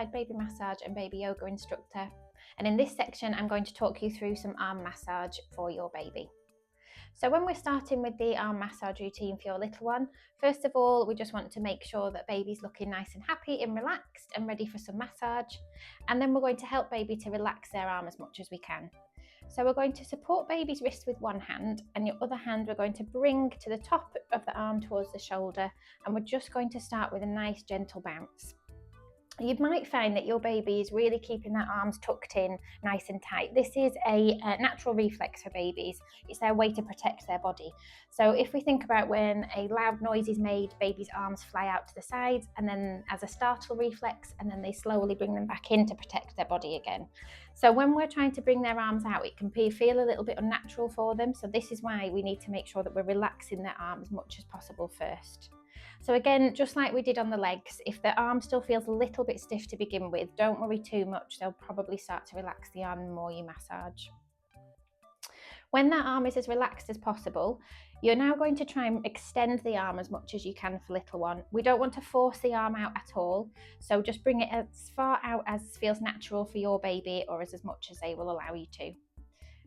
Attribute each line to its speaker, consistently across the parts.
Speaker 1: certified baby massage and baby yoga instructor, and in this section I'm going to talk you through some arm massage for your baby. So when we're starting with the arm massage routine for your little one, first of all, we just want to make sure that baby's looking nice and happy and relaxed and ready for some massage. And then we're going to help baby to relax their arm as much as we can. So we're going to support baby's wrist with one hand, and your other hand we're going to bring to the top of the arm towards the shoulder, and we're just going to start with a nice gentle bounce. You might find that your baby is really keeping their arms tucked in nice and tight. This is a natural reflex for babies. It's their way to protect their body. So if we think about when a loud noise is made, babies' arms fly out to the sides, and then as a startle reflex, and then they slowly bring them back in to protect their body again. So when we're trying to bring their arms out, it can feel a little bit unnatural for them. So this is why we need to make sure that we're relaxing their arm as much as possible first. So again, just like we did on the legs, if the arm still feels a little bit stiff to begin with, don't worry too much. They'll probably start to relax the arm the more you massage. When that arm is as relaxed as possible, you're now going to try and extend the arm as much as you can for little one. We don't want to force the arm out at all, so just bring it as far out as feels natural for your baby, or as much as they will allow you to.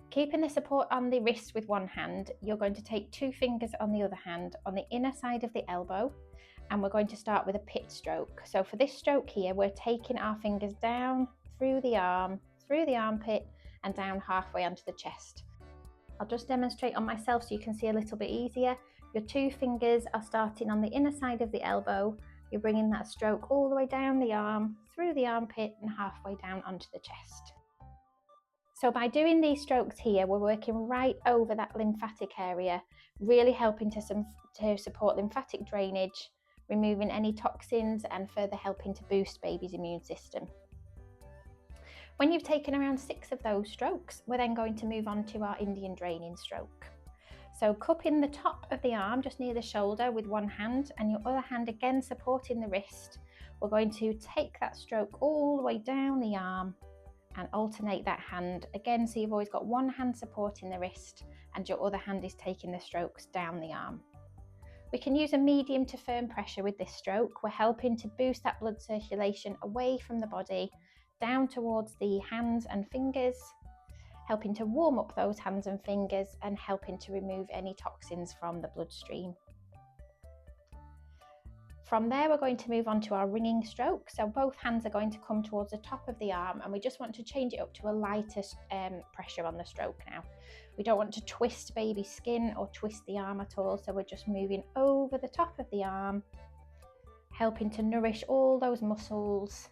Speaker 1: Keeping the support on the wrist with one hand, you're going to take 2 fingers on the other hand on the inner side of the elbow, and we're going to start with a pit stroke. So for this stroke here, we're taking our fingers down through the arm, through the armpit, and down halfway onto the chest. I'll just demonstrate on myself so you can see a little bit easier. Your 2 fingers are starting on the inner side of the elbow. You're bringing that stroke all the way down the arm, through the armpit, and halfway down onto the chest. So by doing these strokes here, we're working right over that lymphatic area, really helping to support lymphatic drainage, removing any toxins, and further helping to boost baby's immune system. When you've taken around 6 of those strokes, we're then going to move on to our Indian draining stroke. So cupping the top of the arm just near the shoulder with one hand, and your other hand again supporting the wrist, we're going to take that stroke all the way down the arm and alternate that hand again, so you've always got one hand supporting the wrist and your other hand is taking the strokes down the arm. We can use a medium to firm pressure with this stroke. We're helping to boost that blood circulation away from the body down towards the hands and fingers, helping to warm up those hands and fingers and helping to remove any toxins from the bloodstream. From there, we're going to move on to our ringing stroke. So both hands are going to come towards the top of the arm, and we just want to change it up to a lighter pressure on the stroke now. We don't want to twist baby's skin or twist the arm at all, so we're just moving over the top of the arm, helping to nourish all those muscles,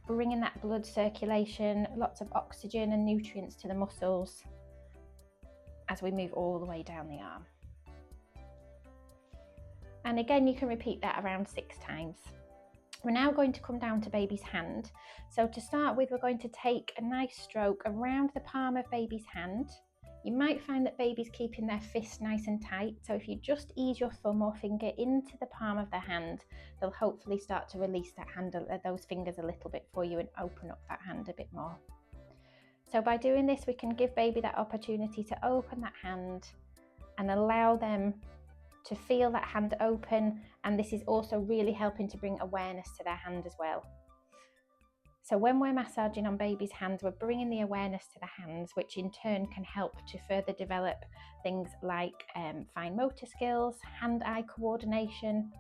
Speaker 1: bringing that blood circulation, lots of oxygen and nutrients to the muscles as we move all the way down the arm. And again, you can repeat that around 6 times. We're now going to come down to baby's hand. So to start with, we're going to take a nice stroke around the palm of baby's hand. You might find that baby's keeping their fist nice and tight. So if you just ease your thumb or finger into the palm of their hand, they'll hopefully start to release that hand, those fingers a little bit for you and open up that hand a bit more. So by doing this, we can give baby that opportunity to open that hand and allow them to feel that hand open, and this is also really helping to bring awareness to their hand as well. So when we're massaging on baby's hands, we're bringing the awareness to the hands, which in turn can help to further develop things like fine motor skills, hand-eye coordination,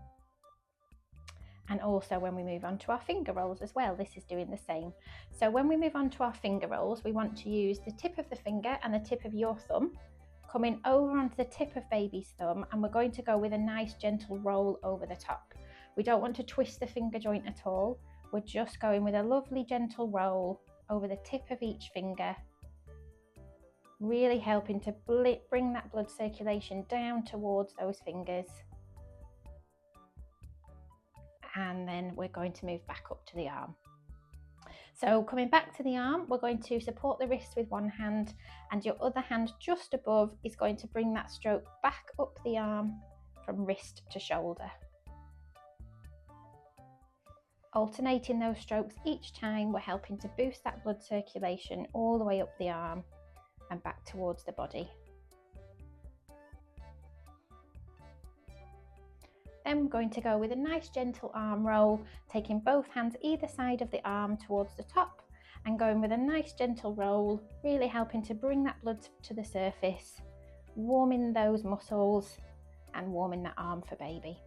Speaker 1: and also when we move on to our finger rolls as well, this is doing the same. So when we move on to our finger rolls, we want to use the tip of the finger and the tip of your thumb, coming over onto the tip of baby's thumb, and we're going to go with a nice gentle roll over the top. We don't want to twist the finger joint at all. We're just going with a lovely gentle roll over the tip of each finger, really helping to bring that blood circulation down towards those fingers. And then we're going to move back up to the arm. So coming back to the arm, we're going to support the wrist with one hand, and your other hand just above is going to bring that stroke back up the arm from wrist to shoulder. Alternating those strokes each time, we're helping to boost that blood circulation all the way up the arm and back towards the body. Then we're going to go with a nice gentle arm roll, taking both hands either side of the arm towards the top and going with a nice gentle roll, really helping to bring that blood to the surface, warming those muscles and warming that arm for baby.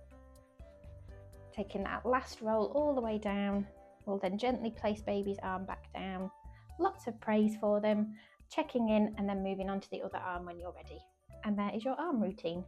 Speaker 1: Taking that last roll all the way down, we'll then gently place baby's arm back down. Lots of praise for them, checking in and then moving on to the other arm when you're ready. And there is your arm routine.